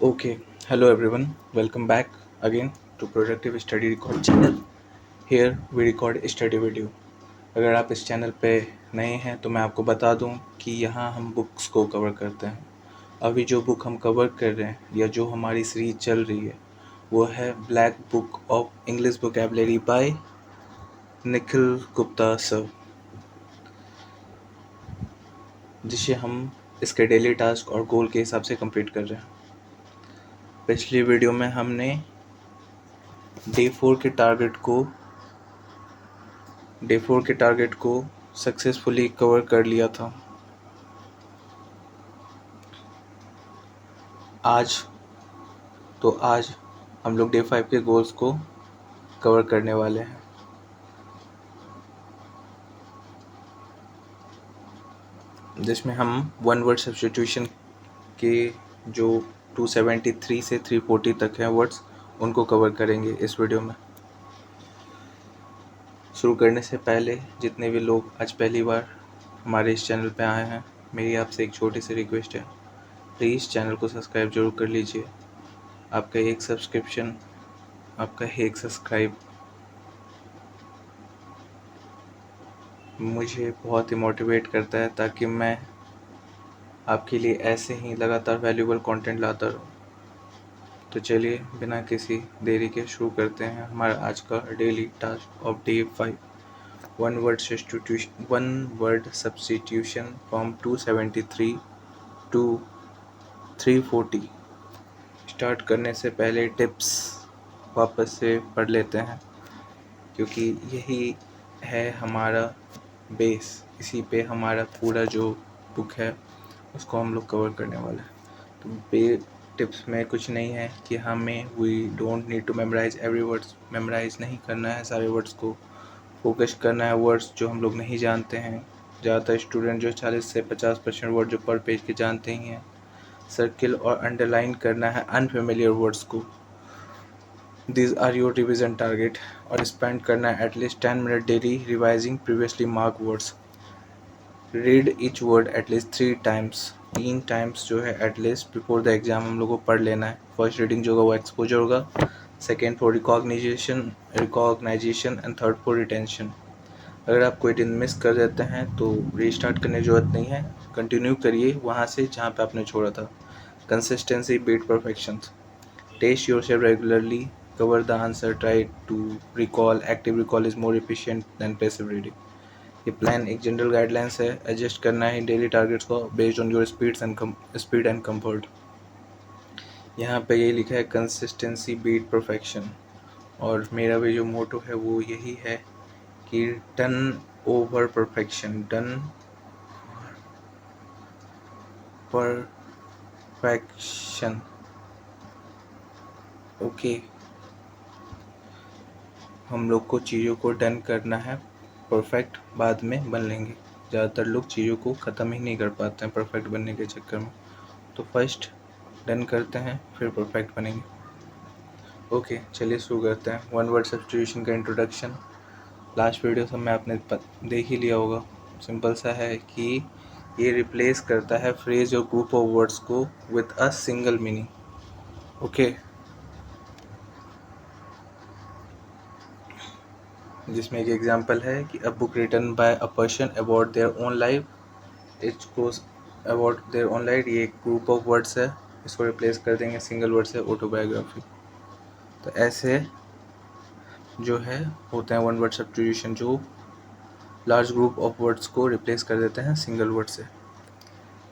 Okay, hello everyone. Welcome back again to Productive Study Record channel. Here we record study video. अगर आप इस channel पे नए हैं तो मैं आपको बता दूं कि यहाँ हम बुक्स को कवर करते हैं। अभी जो बुक हम कवर कर रहे हैं या जो हमारी सीरीज चल रही है वो है Black Book of English Vocabulary by Nikhil Gupta sir, जिसे हम इसके डेली टास्क और गोल के हिसाब से कंप्लीट कर रहे हैं। पिछली वीडियो में हमने डे 4 के टारगेट को सक्सेसफुली कवर कर लिया था। आज हम लोग डे 5 के गोल्स को कवर करने वाले हैं, जिसमें हम वन वर्ड सब्स्टिट्यूशन के जो 273 से 340 तक हैं वर्ड्स, उनको कवर करेंगे इस वीडियो में। शुरू करने से पहले जितने भी लोग आज पहली बार हमारे इस चैनल पे आए हैं, मेरी आपसे एक छोटी सी रिक्वेस्ट है, प्लीज़ चैनल को सब्सक्राइब जरूर कर लीजिए। आपका एक सब्सक्रिप्शन, आपका एक सब्सक्राइब मुझे बहुत ही मोटिवेट करता है ताकि मैं आपके लिए ऐसे ही लगातार वैल्यूबल कंटेंट लाता रहूँ। तो चलिए बिना किसी देरी के शुरू करते हैं हमारा आज का daily task of day 5, one word substitution from 273 to 340। Start करने से पहले टिप्स वापस से पढ़ लेते हैं, क्योंकि यही है हमारा बेस। इसी पे हमारा पूरा जो बुक है उसको हम लोग कवर करने वाले हैं। तो टिप्स में कुछ नहीं है कि we don't need to memorise every words. Memorise नहीं करना है सारे वर्ड्स को, फोकस करना है वर्ड्स जो हम लोग नहीं जानते हैं। ज़्यादातर स्टूडेंट जो 40 से 50% वर्ड जो पर पेज के जानते ही हैं। सर्किल और अंडरलाइन करना है अनफेमिलियर वर्ड्स को। These are your revision target, और स्पेंड करना है at least 10 minute daily revising previously mark words. Read each word at least 3 times, 3 times जो है एटलीस्ट बिफोर द एग्जाम हम लोग को पढ़ लेना है। फर्स्ट रीडिंग जो होगा वो एक्सपोजर होगा, second for recognisation and third for retention. अगर आप कोई दिन मिस कर देते हैं तो रीस्टार्ट करने की ज़रूरत नहीं है, कंटिन्यू करिए वहाँ से जहाँ पे आपने छोड़ा था। Consistency beat perfection. Test yourself regularly, cover the answer, try to recall. Active recall is more efficient than passive reading. ये प्लान एक जनरल गाइडलाइंस है, एडजस्ट करना है डेली टारगेट्स को based on your speed and comfort. यहाँ पे ये लिखा है कंसिस्टेंसी बीट परफेक्शन, और मेरा भी जो मोटो है वो यही है कि done over perfection, done perfection. Okay, हम लोग को चीज़ों को डन करना है, परफेक्ट बाद में बन लेंगे। ज़्यादातर लोग चीज़ों को ख़त्म ही नहीं कर पाते हैं परफेक्ट बनने के चक्कर में। तो फर्स्ट डन करते हैं, फिर परफेक्ट बनेंगे। ओके, चलिए शुरू करते हैं। वन वर्ड सब्स्टिट्यूशन का इंट्रोडक्शन लास्ट वीडियो से में आपने देख ही लिया होगा। सिंपल सा है कि ये रिप्लेस करता है फ्रेज और ग्रुप ऑफ वर्ड्स को with a single meaning. Okay, जिसमें एक एग्जांपल है कि a book written by a person about their own life, it goes about their own life. ये एक ग्रुप ऑफ वर्ड्स है, इसको रिप्लेस कर देंगे सिंगल वर्ड से ऑटोबायोग्राफी। तो ऐसे जो है होते हैं वन वर्ड सब्स्टिट्यूशन, जो लार्ज ग्रुप ऑफ वर्ड्स को रिप्लेस कर देते हैं सिंगल वर्ड से।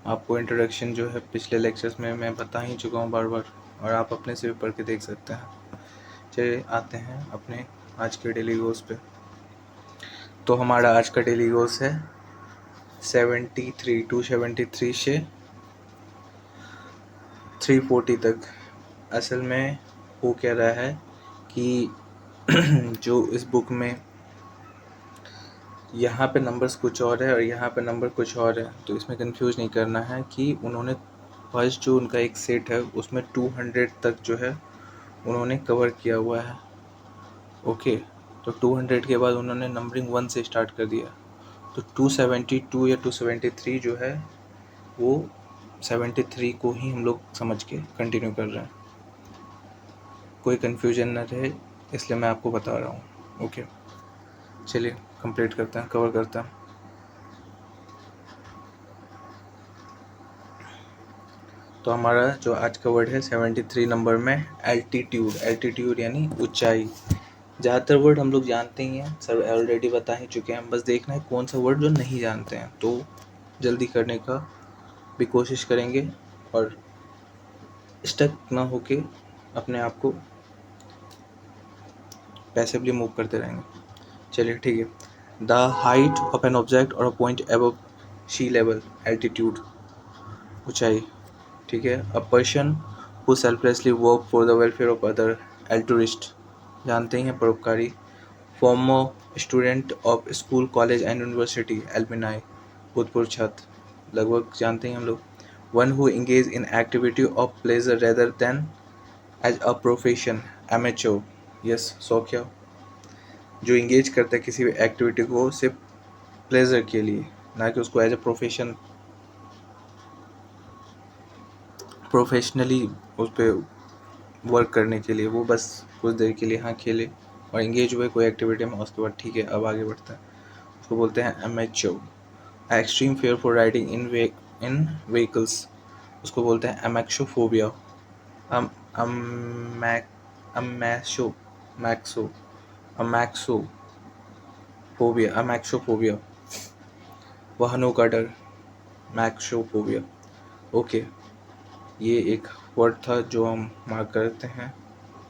आपको इंट्रोडक्शन जो है पिछले लेक्चर्स में मैं बता ही चुका हूँ बार बार, और आप अपने से भी पढ़ के देख सकते हैं। चलिए आते हैं अपने आज के डेली गोल्स पे। तो हमारा आज का डेली गोल्स है 273 से 340 तक। असल में हो क्या रहा है कि जो इस बुक में यहाँ पे नंबर्स कुछ और है और यहाँ पे नंबर कुछ और है, तो इसमें कंफ्यूज नहीं करना है कि उन्होंने फर्स्ट जो उनका एक सेट है उसमें 200 तक जो है उन्होंने कवर किया हुआ है। ओके, तो 200 के बाद उन्होंने नंबरिंग 1 से स्टार्ट कर दिया। तो 272 या 273 जो है वो 73 को ही हम लोग समझ के कंटिन्यू कर रहे हैं, कोई कन्फ्यूजन न रहे, इसलिए मैं आपको बता रहा हूँ। ओके, चलिए कंप्लीट करते हैं, कवर करते हैं। तो हमारा जो आज का वर्ड है 73 नंबर में एल्टीट्यूड। एल्टीट्यूड यानी ऊंचाई। ज़्यादातर वर्ड हम लोग जानते ही हैं, सर ऑलरेडी बता ही चुके हैं, बस देखना है कौन सा वर्ड जो नहीं जानते हैं, तो जल्दी करने का भी कोशिश करेंगे और स्टक ना होके अपने आप को पैसिवली मूव करते रहेंगे। चलिए ठीक है। The height of an object और a point above sea level, altitude, ऊंचाई। ठीक है। A person who selflessly work for the welfare of other, altruist, जानते ही हैं, परोपकारी। Former student of school, college and university, alumni, भूतपूर्व छात्र, लगभग जानते हैं हम लोग। One who engage in activity of pleasure rather than as a profession, amateur, yes, शौकिया, जो इंगेज करता है किसी भी एक्टिविटी को सिर्फ प्लेजर के लिए, ना कि उसको एज ए प्रोफेशनली उस पर वर्क करने के लिए, वो बस कुछ देर के लिए हाँ खेले और इंगेज हुए कोई एक्टिविटी में, उसके बाद ठीक है अब आगे बढ़ता है, उसको बोलते हैं amateur. Extreme fair for riding in vehicles, उसको बोलते हैं एमेक्सोफोबिया। अम अमैक अमैशो मैक्सो अमैक्सोफोबिया, वाहनों का डर, मैक्सोफोबिया। ओके, ये एक वर्ड था जो हम मार्क करते हैं,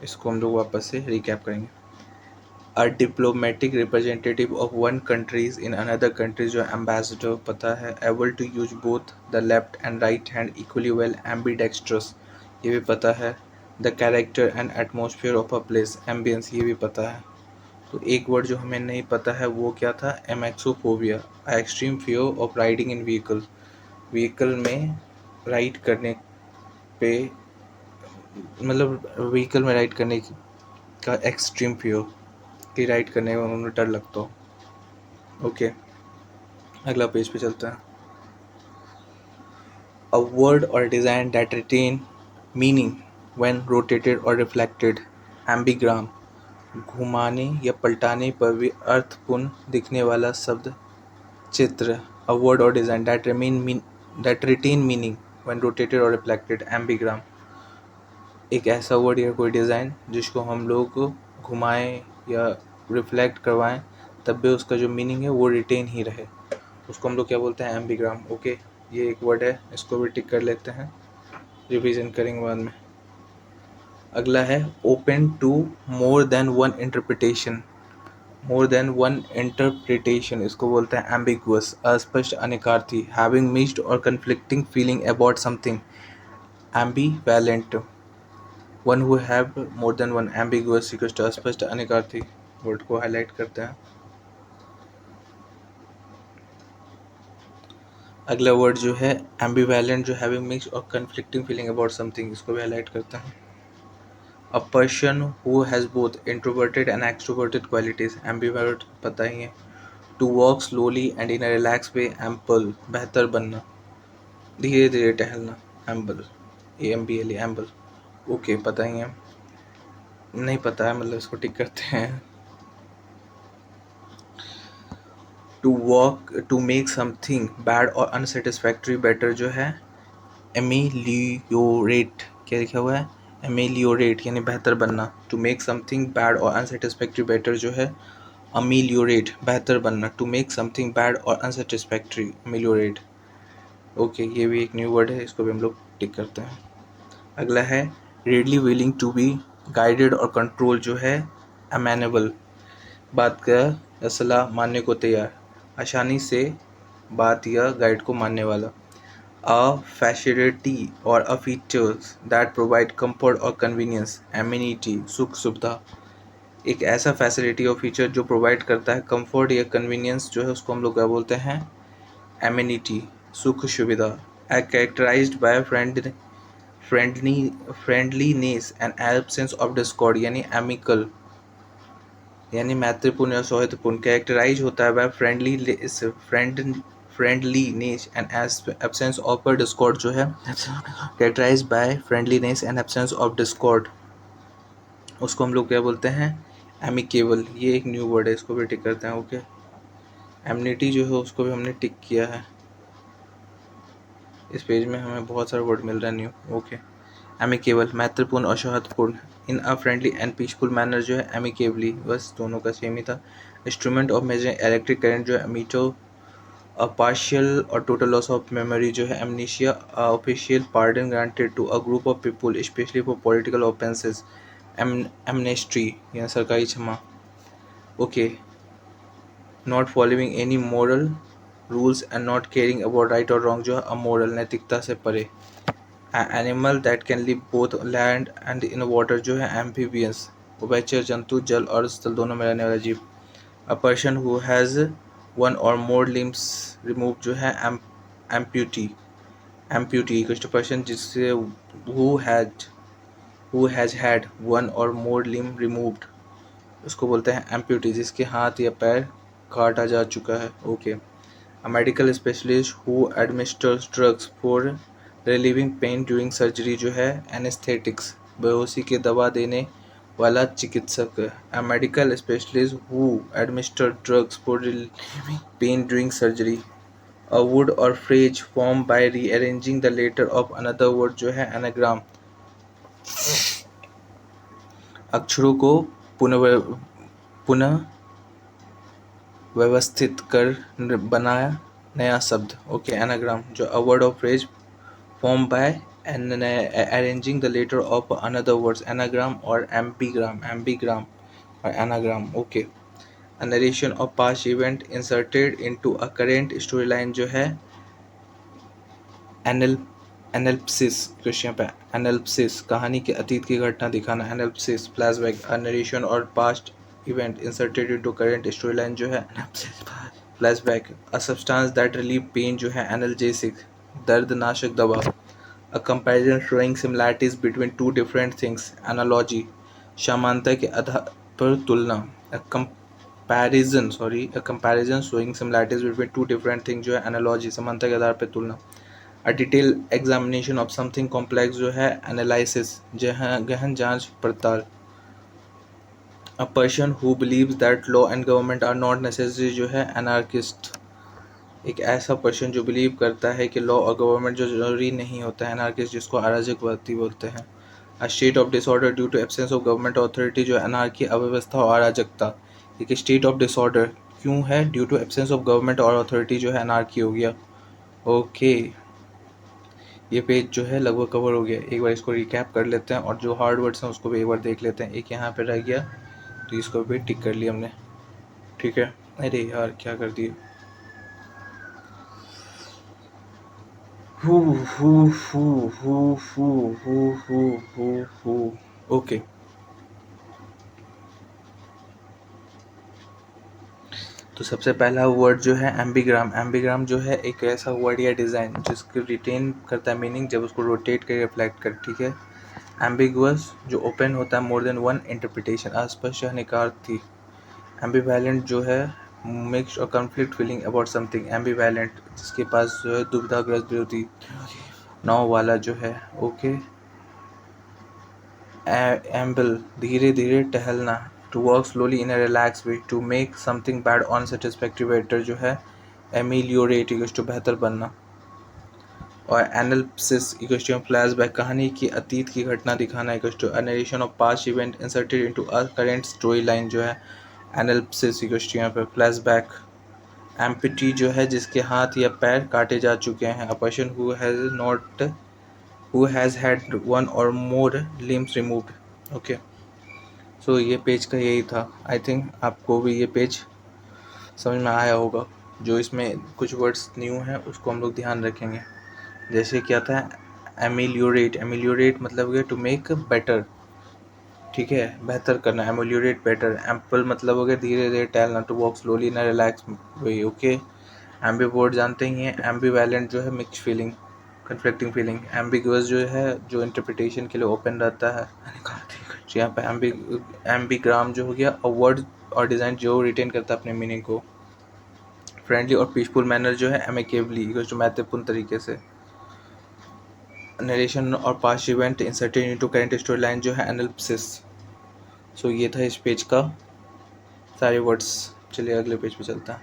इसको हम लोग वापस से रिकैप करेंगे। A diplomatic representative of one countries in another country, जो एम्बेसडर पता है। Able to use both the left and right hand equally well, ambidextrous, ये भी पता है। The character and atmosphere of a place, ambience, ये भी पता है। तो एक वर्ड जो हमें नहीं पता है वो क्या था, amaxophobia, extreme fear of riding in vehicle, vehicle में राइड करने पे, मतलब व्हीकल में राइड करने का एक्सट्रीम फियर, कि राइड करने में उन्हें डर लगता हो। ओके, अगला पेज पे चलते हैं। A word or design that retain meaning when rotated or reflected, ambigram, घुमाने या पलटाने पर भी अर्थपूर्ण दिखने वाला शब्द चित्र। A word or design that retain meaning when rotated or reflected, ambigram, एक ऐसा वर्ड या कोई डिज़ाइन जिसको हम लोग घुमाएं या रिफ्लेक्ट करवाएं तब भी उसका जो मीनिंग है वो रिटेन ही रहे, उसको हम लोग क्या बोलते हैं, एम्बीग्राम। ओके, ये एक वर्ड है, इसको भी टिक कर लेते हैं, रिवीजन करेंगे बाद में। अगला है open to more than one interpretation, more than one interpretation, इसको बोलते हैं एम्बिगुअस, अस्पष्ट, अनिकार्थी, हैविंग मिक्स्ड और conflicting feeling about something, ambivalent, one who have more than one, ambiguous, अस्पष्ट, अनिकार्थी, वर्ड को हाईलाइट करते हैं। अगला वर्ड जो है एम्बिवैलेंट, जो हैविंग मिक्स और कन्फ्लिक्टिंग फीलिंग अबाउट समथिंग, इसको भी हाईलाइट करते हैं। A person who has both introverted and extroverted qualities, ambivalent पता ही है। To walk slowly and in a relax way, amble, बेहतर बनना, धीरे धीरे टहलना, एम्बल, AMBL, एम्बल। ओके, पता ही है, नहीं पता है मतलब इसको टिक करते हैं। टू मेक समथिंग बैड और अनसेटिस्फैक्ट्री बेटर, जो है एमेलियोरेट, क्या लिखा हुआ है, एमेलियोरेट यानी बेहतर बनना। टू मेक समथिंग बैड और अनसेटिस्फैक्ट्री बेटर जो है अमेलियोरेट, बेहतर बनना। टू मेक समथिंग बैड और अनसेटिस्फैक्ट्री, अमेलियोरेट। ओके, ये भी एक न्यू वर्ड है, इसको भी हम लोग टिक करते हैं। अगला है readily willing to be guided or control, जो है अमेनेबल, बात का या सलाह मानने को तैयार, आसानी से बात या गाइड को मानने वाला। A facility or a features that provide comfort or convenience, amenity, सुख सुविधा, एक ऐसा फैसिलिटी और फीचर जो प्रोवाइड करता है कंफर्ट या कन्वीनियंस, जो है उसको हम लोग क्या बोलते हैं, एमिनिटी, सुख सुविधा। Characterised by friendliness and absence of discord, यानी एमिकल, यानी मैत्रीपूर्ण या सौहार्दपूर्ण। कैरेक्टराइज होता है by friendliness and absence of discord जो है characterise by friendliness and absence of discord, उसको हम लोग क्या बोलते हैं, एमिकेबल। ये एक न्यू वर्ड है, इसको भी टिक करते हैं। ओके, एमनिटी जो है उसको भी हमने टिक किया है। इस पेज में हमें बहुत सारे वर्ड मिल रहा है न्यू। ओके, एमिकेबल मैत्रीपूर्ण और सौहार्दपूर्ण, in a friendly and peaceful manner जो है एमिकेबली, बस दोनों का सेम ही था। Instrument of measuring electric current जो है मीटो, अ पार्शियल और टोटल लॉस ऑफ मेमोरी जो है amnesia, official pardon granted to a group of people specially for political offences, amnesty या सरकारी क्षमा। Okay, not following any moral rules and not caring about right और wrong जो है amoral, नैतिकता से परे। Animal that can live both land and in water जो है एम्फीबियंस, उभयचर जंतु जल और स्थल दोनों में रहने वाला जीव। अ पर्सन हु हैज़ वन और मोर लिम्स रिमूव जो है एम्प्यूटी, एम्प्यूटी कुछ पर्सन जिससे हु हैज़ हैड वन और मोर लिम रिमूव्ड, उसको बोलते हैं एम्प्यूटी, जिसके हाथ या पैर काटा जा चुका है। Okay, a medical specialist who administers drugs for relieving pain during surgery जो है एनेस्थेटिक्स, बेहोशी के दवा देने वाला चिकित्सक। A medical specialist who administer drugs for relieving pain during surgery. A word और phrase form by rearranging the letter of another word जो है एनाग्राम, अक्षरों को पुनः व्यवस्थित कर बनाया नया शब्द। ओके, एनाग्राम जो a word of phrase form by arranging the letter of another words, anagram और एम्बीग्राम, एम्बीग्राम और anagram. Okay, a narration of past event inserted into a current story line जो है एनल एनालिसिस, क्वेश्चन पे analysis, कहानी के अतीत की घटना दिखाना, analysis. Flashback, a narration or past event inserted into current story line जो है flashback. A substance that relieve pain जो है एनाल्जेसिक, दर्दनाशक दवा। A comparison showing similarities between two different things, analogy, समानता के आधार पर तुलना। A comparison showing similarities between two different things जो है एनालॉजी, समानता के आधार पर तुलना। A detail examination of something complex जो है एनालिसिस, जहाँ गहन जांच पड़ताल। A person who believes that law and government are not necessary जो है एनार्किस्ट, एक ऐसा पर्सन जो बिलीव करता है कि लॉ और गवर्नमेंट जो जरूरी नहीं होता है, एनार्किस्ट जिसको अराजकवादी बोलते हैं। A state of disorder due to absence of government authority जो है अनार्की, अव्यवस्था और अराजकता। एक स्टेट ऑफ डिसऑर्डर क्यों है, due to absence of government और अथॉरिटी जो है अनार्की हो गया। ओके, ये पेज जो है लगभग कवर हो गया। एक बार इसको रिकैप कर लेते हैं और जो हार्ड वर्ड्स हैं उसको भी एक बार देख लेते हैं। एक यहाँ पे रह गया तो इसको भी टिक कर लिया हमने, ठीक है। अरे यार क्या कर दिया। Who who who who who who who who who. Okay, तो सबसे पहला वर्ड जो है एम्बीग्राम। एम्बीग्राम जो है एक ऐसा वर्ड या डिज़ाइन जिसको रिटेन करता है मीनिंग जब उसको रोटेट कर रिफ्लेक्ट कर, ठीक है। एम्बिगुअस जो ओपन होता है मोर देन वन इंटरप्रिटेशन, अस्पष्ट या निकार्थी। एम्बिवैलेंट जो है मिक्स्ड और कन्फ्लिक्ट फीलिंग अबाउट समथिंग, एम्बिवैलेंट जिसके पास जो है दुविधाग्रस्त विरोधी नाव वाला जो है। ओके, एम्बल धीरे धीरे टहलना, to walk slowly in a relax way, to make something bad on satisfactory better जो है एमिलियोरेट इक्वल्स टू बेहतर बनना। और एनालिसिस इक्वल्स टू फ्लैशबैक, कहानी की अतीत की घटना दिखाना equals to a narration of past event inserted into a current story line जो है एनालिसिस इक्वल्स टू यहाँ पे फ्लैशबैक। एम्पिटी जो है जिसके हाथ या पैर काटे जा चुके हैं, a person who has had one और मोर लिम्स रिमूव्ड। ओके, सो ये पेज का यही था। आई थिंक आपको भी ये पेज समझ में आया होगा। जो इसमें कुछ वर्ड्स न्यू हैं उसको हम लोग ध्यान रखेंगे। जैसे क्या था, एमिलियोरेट, एमिलियोरेट मतलब हो गया टू मेक बेटर, ठीक है, बेहतर करना, एमिलियोरेट बेटर। एम्पल मतलब हो गया धीरे धीरे टहलना, to walk slowly in relax way. Okay, ambivert जानते ही हैं, एम्बीवैलेंट जो है mix feeling, conflicting feeling. Ambiguous जो है जो इंटरप्रिटेशन के लिए ओपन रहता है। तो यहाँ पे एम्बीग्राम जो हो गया अ वर्ड और डिज़ाइन जो रिटेन करता है अपने मीनिंग को। फ्रेंडली और पीसफुल मैनर जो है, एमिकेबली जो महत्वपूर्ण तरीके से, narration or past event inserted into current story line जो है, एनालिसिस। सो ये था इस पेज का सारे वर्ड्स। चलिए अगले पेज पे चलता है।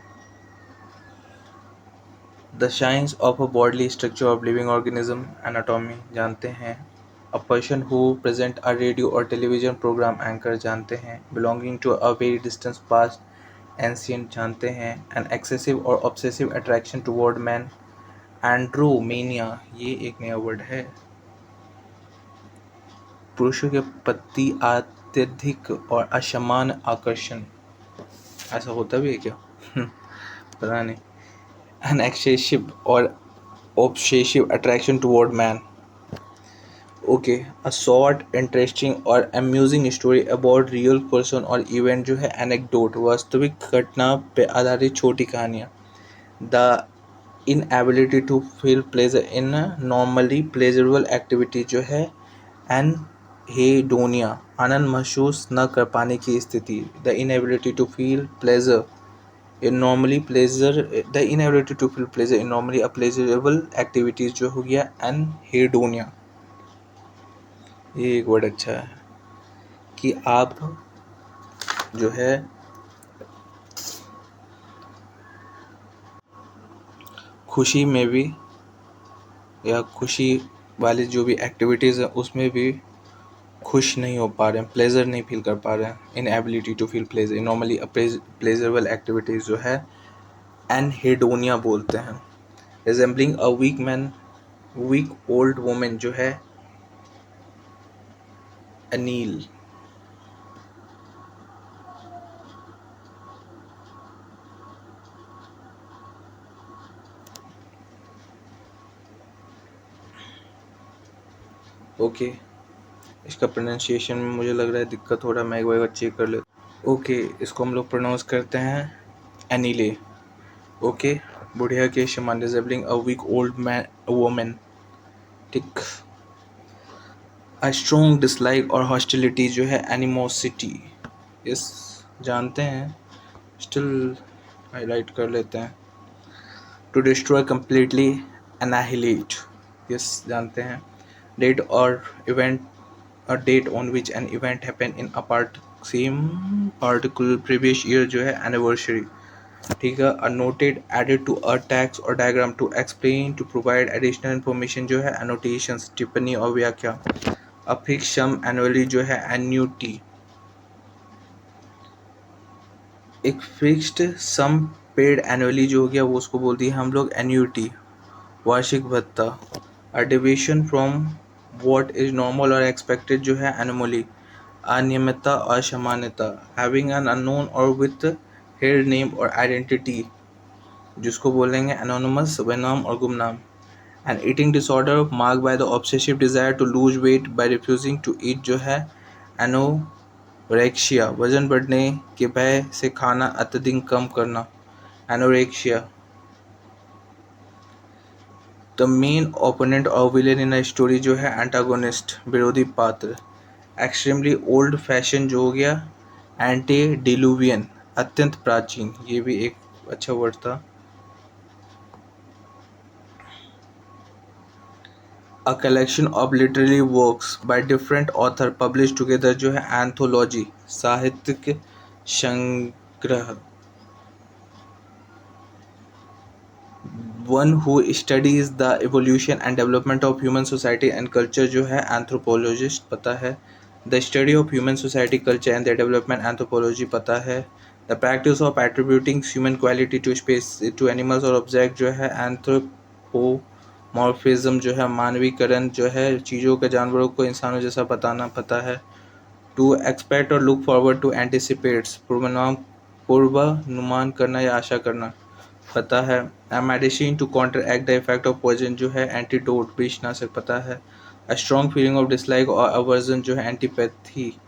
The science of a bodily structure of living organism, anatomy जानते हैं। A person who present a radio or television programme anchor जानते हैं। Belonging to a very distance past ancient जानते हैं। An excessive or obsessive attraction toward man, andromania ये एक नया word है। पुरुषों के प्रति अत्यधिक और असमान आकर्षण, ऐसा होता भी है क्या? पता नहीं। एन एक्सेसिव और obsessive attraction toward man. Okay, a short, interesting और amusing story about real person और event जो है anecdote, वास्तविक घटना पे आधारित छोटी कहानियाँ। The inability to feel pleasure in normally pleasurable activity जो है anhedonia, आनंद महसूस न कर पाने की स्थिति। The inability to feel pleasure in normally pleasure, the inability to feel pleasure in normally a pleasurable activities जो हो गया anhedonia। ये एक वर्ड अच्छा है कि आप जो है खुशी में भी या खुशी वाली जो भी एक्टिविटीज़ है उसमें भी खुश नहीं हो पा रहे हैं, प्लेजर नहीं फील कर पा रहे हैं। Inability to feel pleasure in normally pleasurable activities जो है एनहेडोनिया बोलते हैं। Resembling a weak man, weak old women जो है अनील। ओके, इसका प्रोनाउंसिएशन में मुझे लग रहा है दिक्कत हो रहा है, मैं एक बार चेक कर लेता। ओके, इसको हम लोग प्रोनाउंस करते हैं एनीले। ओके, बुढ़िया के समान, resembling a weak old man women. ठीक। A strong dislike or hostility जो है एनिमोसिटी, इस जानते हैं, स्टिल हाईलाइट कर लेते हैं। टू डिस्ट्रॉय कम्प्लीटली, एनाहिलेट, यस जानते हैं। डेट और event, a date on which an event happened in a same particular previous year जो है anniversary। ठीक है। a noted added to a text or diagram to explain, to provide additional information जो है annotations, टिप्पणी और व्याख्या। a fixed sum annually जो है annuity, एक फिक्स्ड सम पेड एनुअली जो हो गया वो उसको बोल दिया हम लोग एन्यूटी, वार्षिक भत्ता। A deviation from what is normal और एक्सपेक्टेड जो है एनोमली, अनियमितता और असामान्यता। हैविंग एन अननोन और विथ हेड नेम और आइडेंटिटी, जिसको बोलेंगे एनोनिमस, बेनाम और गुमनाम। An eating disorder marked by the obsessive desire to lose weight by refusing to eat जो है एनोरेक्सिया, वजन बढ़ने के भय से खाना अत्यधिक कम करना, एनोरेक्सिया। द मेन ओपोनेंट और विलेन इन अ स्टोरी जो है एंटागोनिस्ट, विरोधी पात्र। एक्सट्रीमली ओल्ड फैशन जो हो गया एंटी डिलुवियन, अत्यंत प्राचीन, ये भी एक अच्छा वर्ड था। A collection of literary works by different author publish together जो है एंथोलॉजी, साहित्यिक संग्रह। One who studies the evolution and development of human society and culture जो है एंथ्रोपोलॉजिस्ट, पता है। The study of human society culture and the development anthropology, पता है। The practice of attributing human quality to space to animals और object जो है anthropomorphism जो है मानवीकरण जो है चीज़ों के जानवरों को इंसानों जैसा बताना, पता है। टू एक्सपेक्ट और लुक फॉरवर्ड टू एंटिसिपेट्स, पूर्वानुमान करना या आशा करना, पता है। A medicine to counteract the effect of poison जो है एंटीडोट, विषनाशक, पता है। A strong feeling of dislike और अवर्जन जो है एंटीपैथी,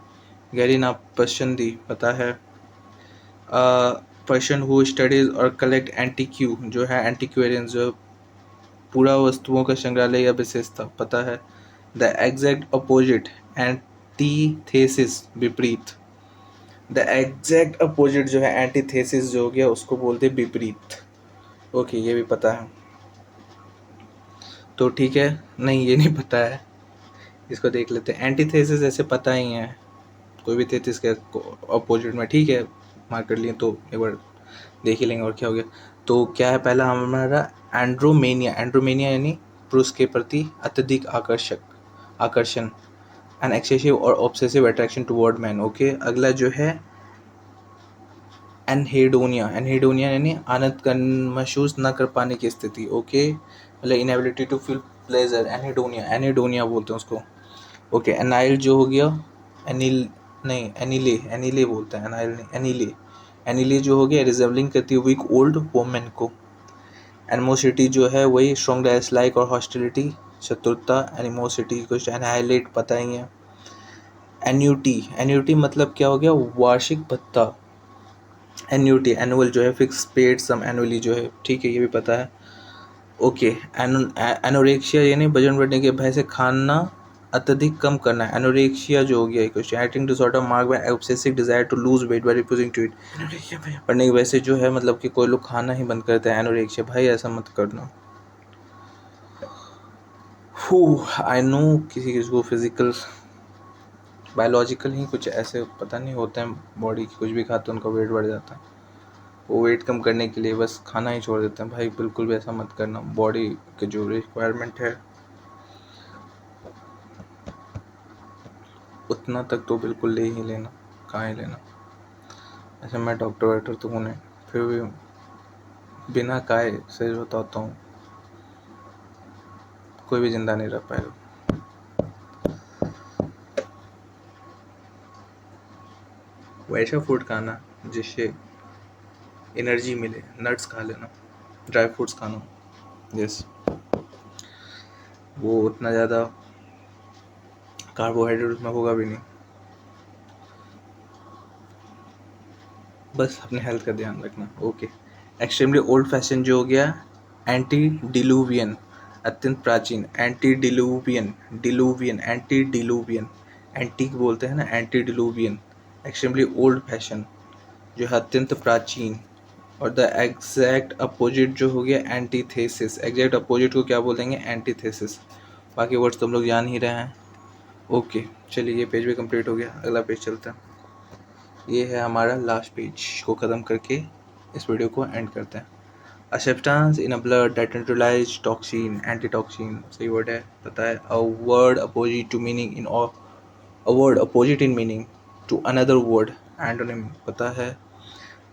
गहरी नापसंदी, पता है। अ पर्सन हु स्टडीज और कलेक्ट एंटीक्यू जो है एंटीक्वेरियंस, जो पूरा वस्तुओं का संग्रहालय या विशेषता, पता है। द एग्जैक्ट अपोजिट, एंटीथेसिस, विपरीत। द एग्जैक्ट अपोजिट जो है एंटीथेसिस जो हो गया उसको बोलते हैं विपरीत। ओके, ये भी पता है, तो ठीक है। नहीं, ये नहीं पता है, इसको देख लेते हैं। एंटीथेसिस ऐसे पता ही है, कोई भी थेसिस के अपोजिट में, ठीक है, मार्क कर लिए, तो एक बार देख ही लेंगे और क्या हो गया। तो क्या है पहला हमारा? एंड्रोमेनिया। एंड्रोमेनिया यानी पुरुष के प्रति अत्यधिक आकर्षण, N excessive or obsessive attraction toward man. Okay, अगला जो है एनहेडोनिया। एनहेडोनिया यानी आनंद कर महसूस न कर पाने की स्थिति। ओके, मतलब inability to feel pleasure, anhedonia, anhedonia बोलते हैं उसको। ओके, एनाइल जो हो गया, एनिल नहीं, एनिले, एनिले बोलते हैं, एनाइल नहीं, एनिले। एनिले जो हो गया रिजेबलिंग करती है वीक ओल्ड वोमेन को। एनिमोसिटी जो है वही स्ट्रॉन्ग डिसलाइक और हॉस्टिलिटी, शत्रुता। एनिमोसिटी कुछ एनहाइलेट पता ही है। एन्यूटी, एन्यूटी मतलब क्या हो गया? वार्षिक भत्ता। एन्यूटी, एनुअल जो है फिक्स पेड सम एनुअली जो है, ठीक है, ये भी पता है। ओके, एनोरेक्सिया यानी वजन बढ़ने के भय से खाना अत्यधिक कम करना है। एनोरेक्सिया जो हो गया question, eating disorder mark by obsessive desire to lose weight by refusing to eat. बढ़ने की वजह से जो है मतलब कि कोई लोग खाना ही बंद करते हैं। एनोरेक्सिया, भाई ऐसा मत करना। आई नो किसी किसी को फिजिकल बायोलॉजिकल ही कुछ ऐसे पता नहीं होते हैं, बॉडी की कुछ भी खाते हैं उनका वेट बढ़ जाता है, वो वेट कम करने के लिए बस खाना ही छोड़ देते हैं। भाई बिल्कुल भी ऐसा मत करना, बॉडी के जो रिक्वायरमेंट है उतना तक तो बिल्कुल ले ही लेना, कहाँ ही लेना। ऐसे मैं डॉक्टर वाक्टर तो हूँ नहीं, फिर भी बिना खाए सही बताता हूँ कोई भी जिंदा नहीं रह पाएगा। वैसा फूड खाना जिससे एनर्जी मिले, नट्स खा लेना, ड्राई फ्रूट्स खाना, यस, वो उतना ज़्यादा कार्बोहाइड्रेट उसमें होगा भी नहीं, बस अपने हेल्थ का ध्यान रखना। ओके, एक्सट्रीमली ओल्ड फैशन जो हो गया, एंटी डिलूवियन, अत्यंत प्राचीन। एंटी डिलूवियन, डिलूवियन, एंटी डिलूवियन, एंटीक बोलते हैं ना, एंटी डिलूवियन। एक्सट्रीमली ओल्ड फैशन जो है अत्यंत प्राचीन। और द एग्जैक्ट अपोजिट जो हो गया एंटीथेसिस। एग्जैक्ट अपोजिट को क्या बोलेंगे? एंटीथेसिस। बाकी वर्ड्स तो हम लोग जान ही रहे हैं। ओके, चलिए ये पेज भी कंप्लीट हो गया, अगला पेज चलते हैं। ये है हमारा लास्ट पेज, को ख़त्म करके इस वीडियो को एंड करते हैं। A substance in a blood that neutralize toxin, antitoxin सही वर्ड है, पता है। A word opposite to meaning in a word opposite in meaning to another word, antonym पता है।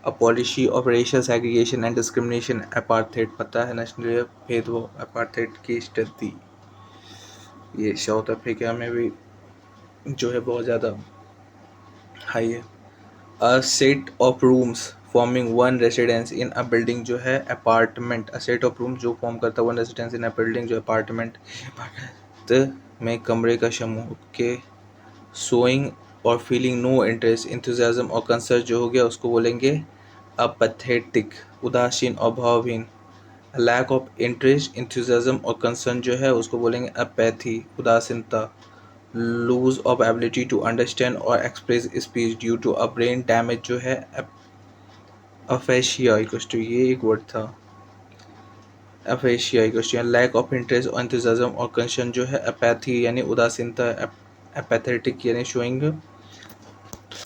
A policy of racial segregation and discrimination, apartheid पता है, national भेदभाव, apartheid की स्थिति ये साउथ अफ्रीका में भी जो है बहुत ज़्यादा हाई है। A set of rooms forming one residence in a building जो है apartment. A set of room जो फॉर्म करता है one residence in a building जो अपार्टमेंट में कमरे का समूह के। शोइंग और फीलिंग नो इंटरेस्ट, इंथुजियाज्म और कंसर्न जो हो गया उसको बोलेंगे अपैथेटिक, उदासीन और भावहीन। लैक ऑफ इंटरेस्ट, इंथुजियाज्म और कंसर्न जो है उसको बोलेंगे अपैथी, उदासीनता। Lose of ability to understand और express speech due to a brain damage जो है अफेशिया इक्वल्स टू, ये एक वर्ड था, aphasia equals to lack of interest और इंतजाम और कंसर्न जो है अपैथी यानी उदासीनता, एपैथेटिक यानी शोइंग,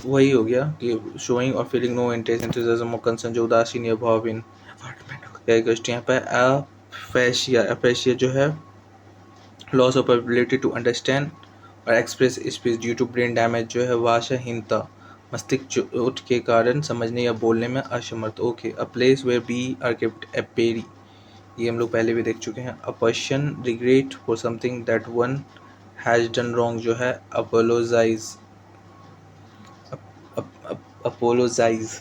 वही हो गया कि शोइंग और फीलिंग नो इंटरेस्ट, इंतजाम और कंसर्न जो उदासीन या भावहीन। क्या इक्वल्स टू यहाँ पे अफेशिया, अफेशिया जो है loss of ability to understand और express speech due to brain damage जो है भाषाहीनता, मस्तिष्क चोट के कारण समझने या बोलने में असमर्थ। Okay, a place where bee are kept apiary, ये हम लोग पहले भी देख चुके हैं। A person regret for something that one has done wrong जो है apologize, apologize.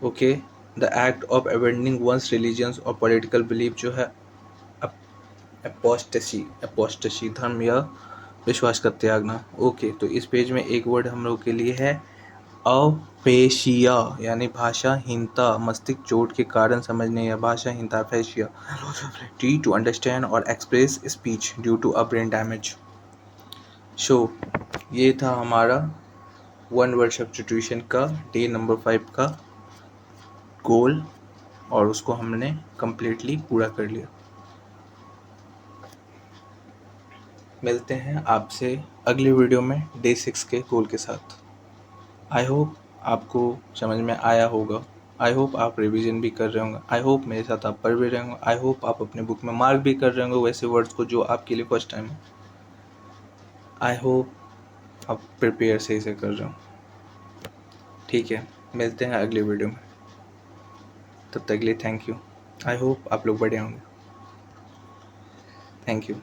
Okay, the act of abandoning one's religions और पॉलिटिकल बिलीफ जो है अपोस्टेसी, अपोस्टेसी धर्म या विश्वास का त्यागना। ओके, तो इस पेज में एक वर्ड हम लोग के लिए है अफेशिया यानी भाषाहीनता, मस्तिष्क चोट के कारण समझने या भाषाहीनता, अफेशिया टी टू अंडरस्टैंड और express speech due to a brain damage. So ये था हमारा वन वर्ड सब्स्टिट्यूशन का डे नंबर 5 का गोल। और उसको हमने कम्प्लीटली पूरा कर लिया। मिलते हैं आपसे अगली वीडियो में डे 6 के गोल के साथ। आई होप आपको समझ में आया होगा। आई होप आप रिवीजन भी कर रहे होंगे। आई होप मेरे साथ आप पढ़ भी रहे होंगे। आई होप आप अपने बुक में मार्क भी कर रहे होंगे वैसे वर्ड्स को जो आपके लिए फर्स्ट टाइम है। आई होप आप प्रिपेयर सही से कर रहे हो। ठीक है, मिलते हैं अगली वीडियो में। तब तक के लिए थैंक यू। आई होप आप लोग बढ़िया होंगे। Thank you.